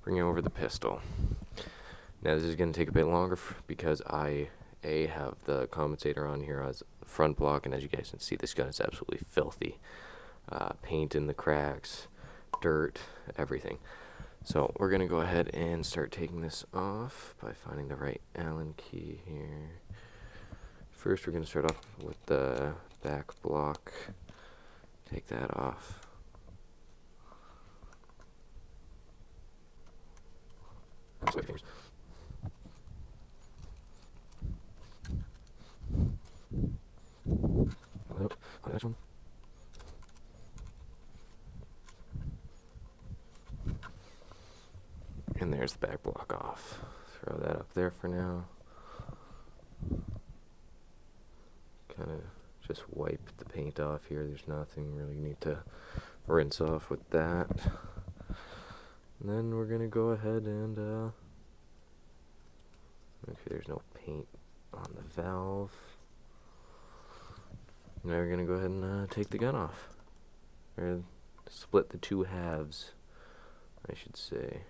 bring over the pistol. Now this is going to take a bit longer because I have the compensator on here as front block, and as you guys can see, this gun is absolutely filthy. Paint in the cracks, dirt, everything. So we're going to go ahead and start taking this off by finding the right Allen key here. First we're going to start off with the back block. Take that off. And there's the back block off. Throw that up there for now. Kind of just wipe the paint off here. There's nothing really you need to rinse off with that. And then we're gonna go ahead and okay, there's no paint on the valve. Now we're gonna go ahead and take the gun off, or split the two halves, I should say.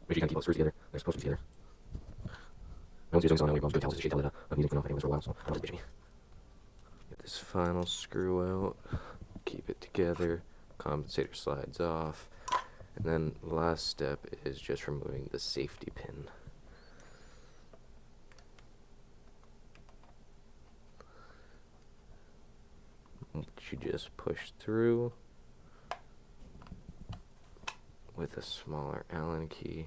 Make sure you kind of keep those screws together. They're supposed to be together. I won't see this on my mom's good tell us she tell it I've been using for a while, so I don't bitch me. Get this final screw out, keep it together, compensator slides off, and then the last step is just removing the safety pin. Which you just push through with a smaller Allen key.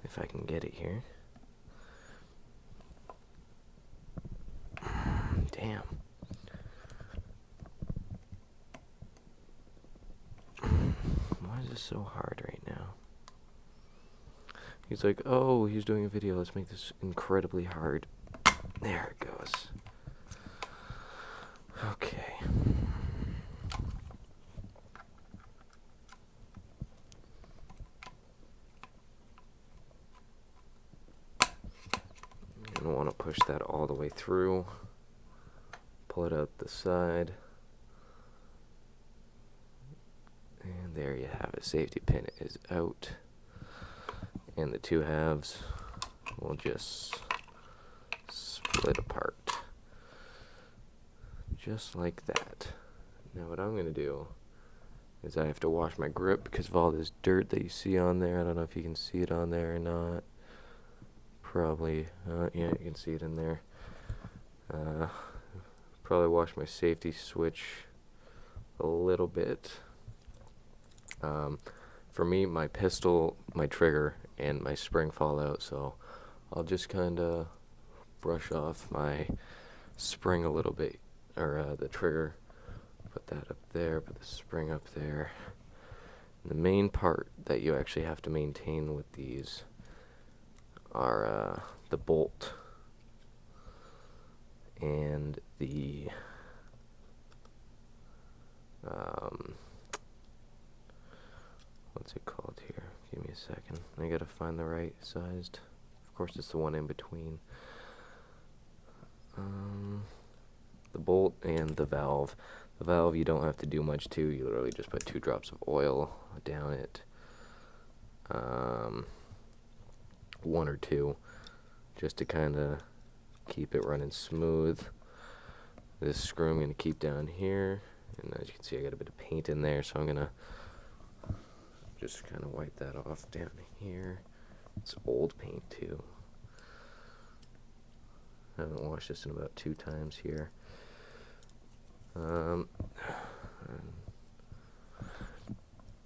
If I can get it here. Damn. Why is this so hard right now? He's like, oh, he's doing a video, let's make this incredibly hard. There it goes. Okay. You're going to want to push that all the way through. Pull it out the side. And there you have it. Safety pin is out. And the two halves will just split apart. Just like that. Now what I'm going to do is I have to wash my grip because of all this dirt that you see on there. I don't know if you can see it on there or not. Probably, yeah, you can see it in there. Probably wash my safety switch a little bit. For me, my pistol, my trigger, and my spring fall out, so I'll just kind of brush off my spring a little bit, or the trigger, put that up there, put the spring up there. And the main part that you actually have to maintain with these are the bolt and the what's it called here? Give me a second. I gotta find the right sized. Of course, it's the one in between. The bolt and the valve. The valve you don't have to do much to. You literally just put 2 drops of oil down it. 1 or 2, just to kind of keep it running smooth. This screw I'm going to keep down here, and as you can see I got a bit of paint in there, so I'm going to just kind of wipe that off down here. It's old paint too. I haven't washed this in about 2 times here. Now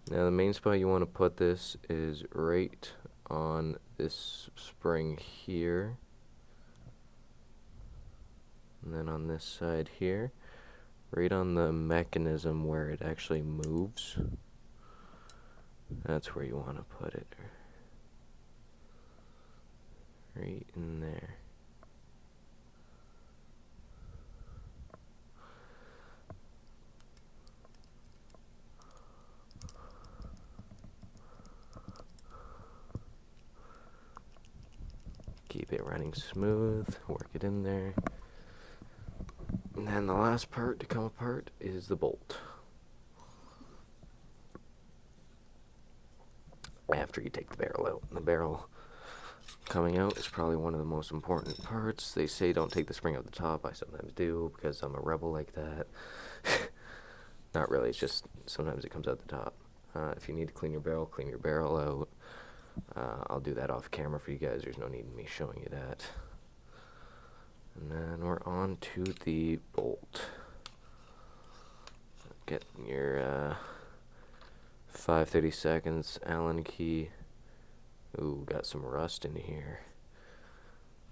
the main spot you want to put this is right on this spring here, and then on this side here, right on the mechanism where it actually moves. That's where you want to put it, right in there. keep it running smooth, work it in there. And then the last part to come apart is the bolt. After you take the barrel out. The barrel coming out is probably one of the most important parts. They say don't take the spring out the top. I sometimes do because I'm a rebel like that. Not really, it's just sometimes it comes out the top. If you need to clean your barrel out. I'll do that off camera for you guys. There's no need in me showing you that. And then we're on to the bolt. Get your 5/32 Allen key. Ooh, got some rust in here.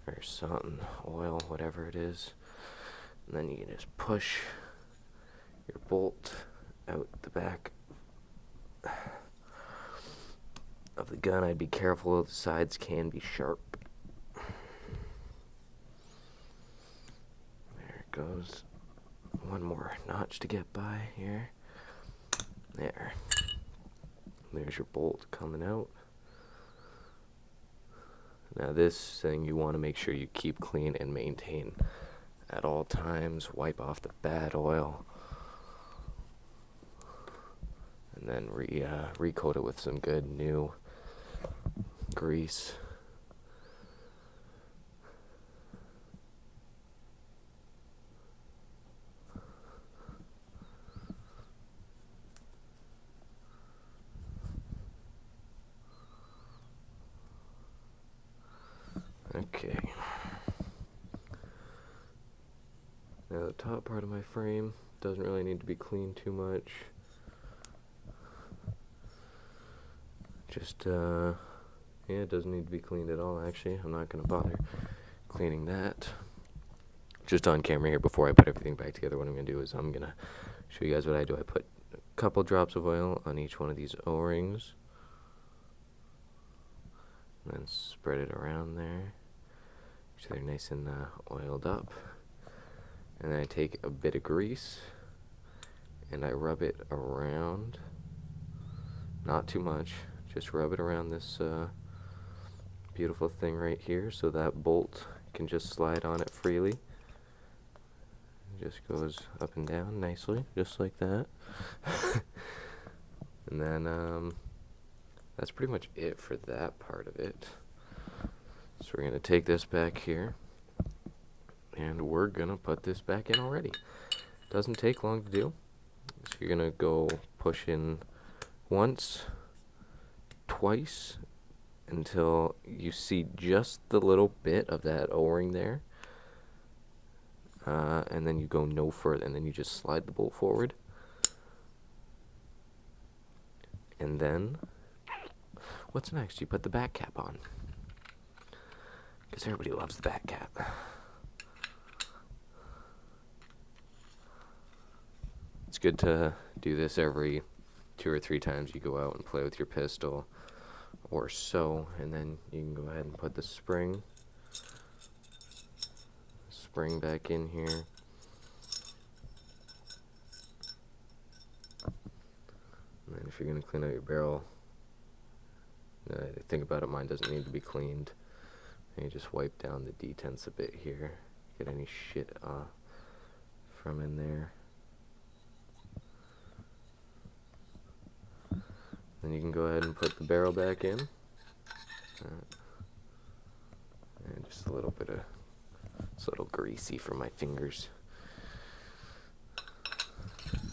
Or something, oil, whatever it is. And then you can just push your bolt out the back of the gun. I'd be careful, the sides can be sharp. There it goes. One more notch to get by here. There. There's your bolt coming out. Now this thing you want to make sure you keep clean and maintain at all times. Wipe off the bad oil. And then recoat it with some good new grease. Okay. Now the top part of my frame doesn't really need to be cleaned too much. Just, yeah, it doesn't need to be cleaned at all, actually. I'm not going to bother cleaning that. Just on camera here, before I put everything back together, what I'm going to do is I'm going to show you guys what I do. I put a couple drops of oil on each one of these O-rings. And then spread it around there. So they're nice and oiled up. And then I take a bit of grease and I rub it around. Not too much. Just rub it around this beautiful thing right here so that bolt can just slide on it freely. It just goes up and down nicely, just like that. And then that's pretty much it for that part of it. So we're going to take this back here and we're going to put this back in already. Doesn't take long to do. So you're going to go push in once, twice, until you see just the little bit of that O-ring there. And then you go no further, and then you just slide the bolt forward. And then, what's next? You put the back cap on. Because everybody loves the back cap. It's good to do this every 2 or 3 times you go out and play with your pistol or so, and then you can go ahead and put the spring back in here. And then if you're going to clean out your barrel, think about it, mine doesn't need to be cleaned. And you just wipe down the detents a bit here, get any shit from in there. Then you can go ahead and put the barrel back in. And just a little bit of, it's a little greasy for my fingers.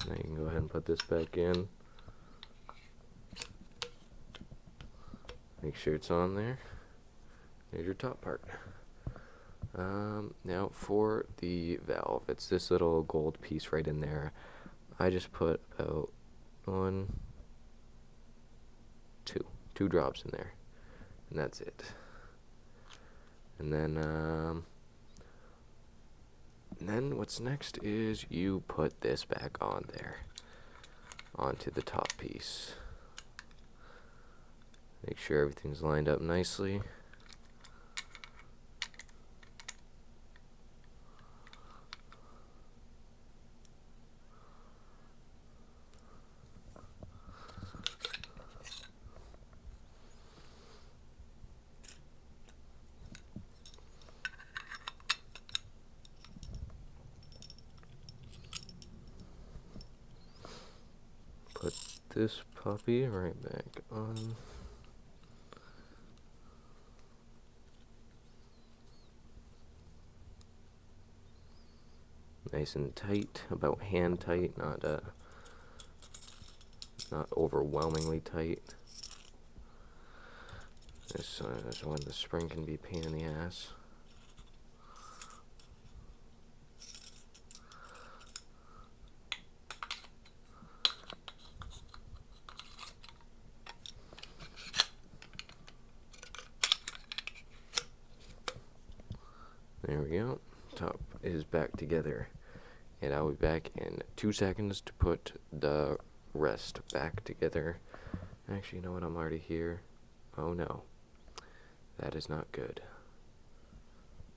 Now you can go ahead and put this back in. Make sure it's on there. There's your top part. Now for the valve, it's this little gold piece right in there. I just put about 2 drops in there, and that's it. And then what's next is you put this back on there, onto the top piece. Make sure everything's lined up nicely. this puppy right back on. Nice and tight, about hand tight, not overwhelmingly tight. This is when the spring can be a pain in the ass. There we go. Top is back together. And I'll be back in 2 seconds to put the rest back together. Actually, you know what? I'm already here. Oh no. That is not good.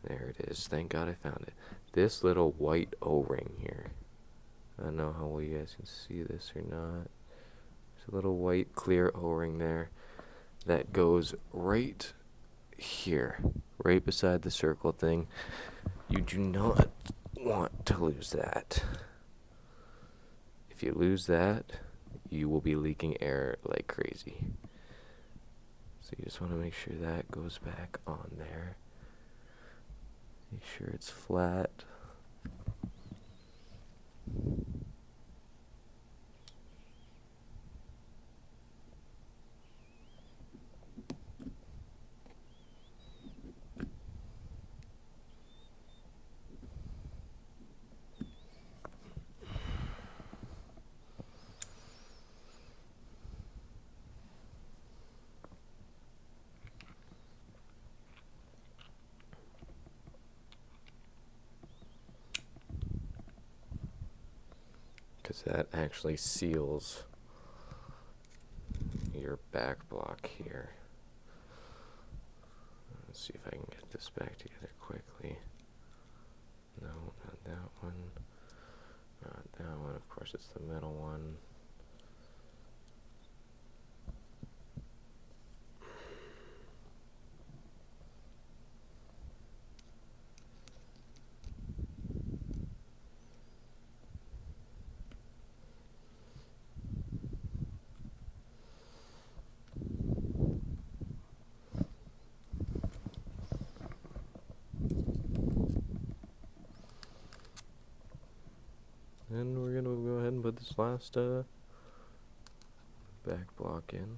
There it is. Thank God I found it. This little white O-ring here. I don't know how well you guys can see this or not. There's a little white clear O-ring there that goes right here, right beside the circle thing. You do not want to lose that. If you lose that, you will be leaking air like crazy. So you just want to make sure that goes back on there. Make sure it's flat. Because that actually seals your back block here. Let's see if I can get this back together quickly. No, not that one. Not that one. Of course, it's the middle one. And we're gonna go ahead and put this last back block in.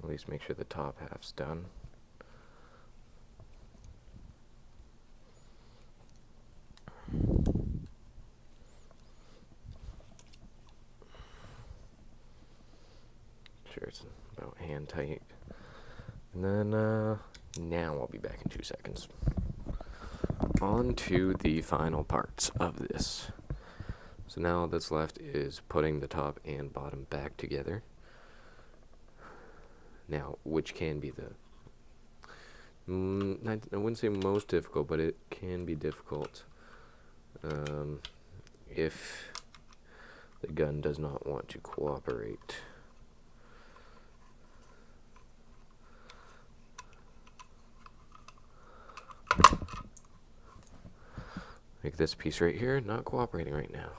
At least make sure the top half's done. Sure it's about hand tight. And then now I'll be back in 2 seconds. On to the final parts of this. So now all that's left is putting the top and bottom back together. Now, which can be the, I wouldn't say most difficult, but it can be difficult if the gun does not want to cooperate. Like this piece right here, not cooperating right now.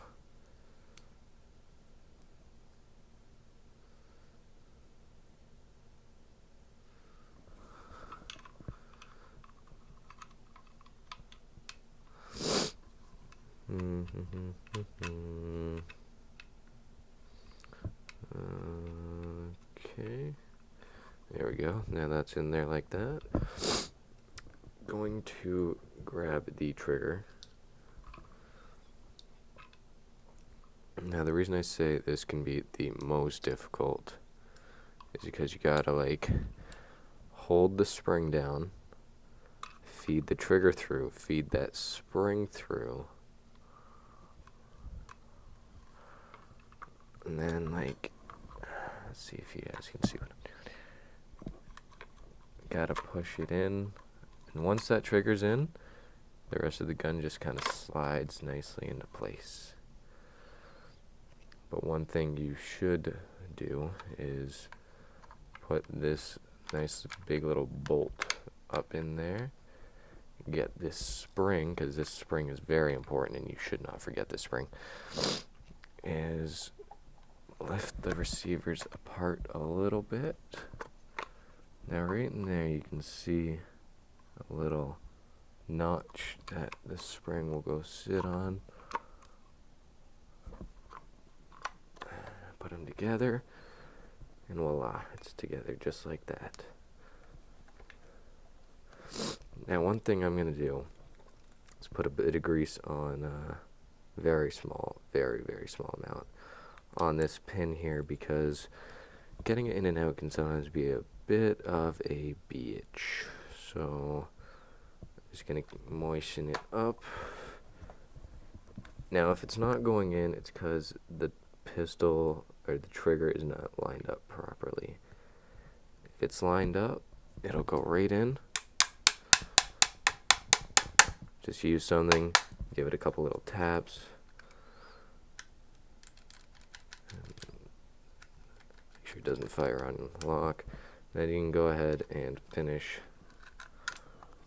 Okay. There we go. Now that's in there like that. Going to grab the trigger. Now the reason I say this can be the most difficult is because you gotta like hold the spring down, feed the trigger through, feed that spring through, and then like, let's see if you guys can see what I'm doing. Gotta push it in, and once that trigger's in, the rest of the gun just kind of slides nicely into place. But one thing you should do is put this nice big little bolt up in there get this spring, because this spring is very important and you should not forget this spring, is lift the receivers apart a little bit. Now right in there you can see a little notch that the spring will go sit on. Put them together, and voila, it's together just like that. Now one thing I'm going to do is put a bit of grease on very small, very small amount on this pin here, because getting it in and out can sometimes be a bit of a bitch. So I'm just going to moisten it up. Now if it's not going in, it's because the pistol or the trigger is not lined up properly. If it's lined up, it'll go right in. Just use something, give it a couple little taps. Make sure it doesn't fire on lock. Then you can go ahead and finish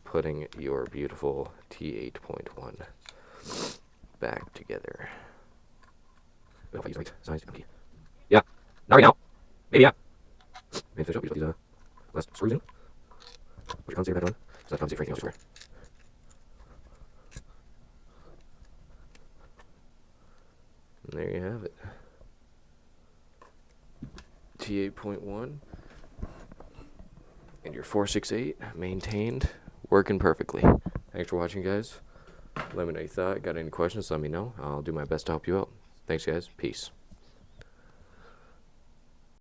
putting your beautiful T8.1 back together. If I use the right size, okay. Yeah, not right now. Maybe, yeah. Maybe finish up, use these last screws in. Put your compensator back on, so that compensate for anything else everywhere. And there you have it. T8.1 and your 468 maintained, working perfectly. Thanks for watching, guys. Let me know your thought. Got any questions, let me know. I'll do my best to help you out. Thanks, guys. Peace.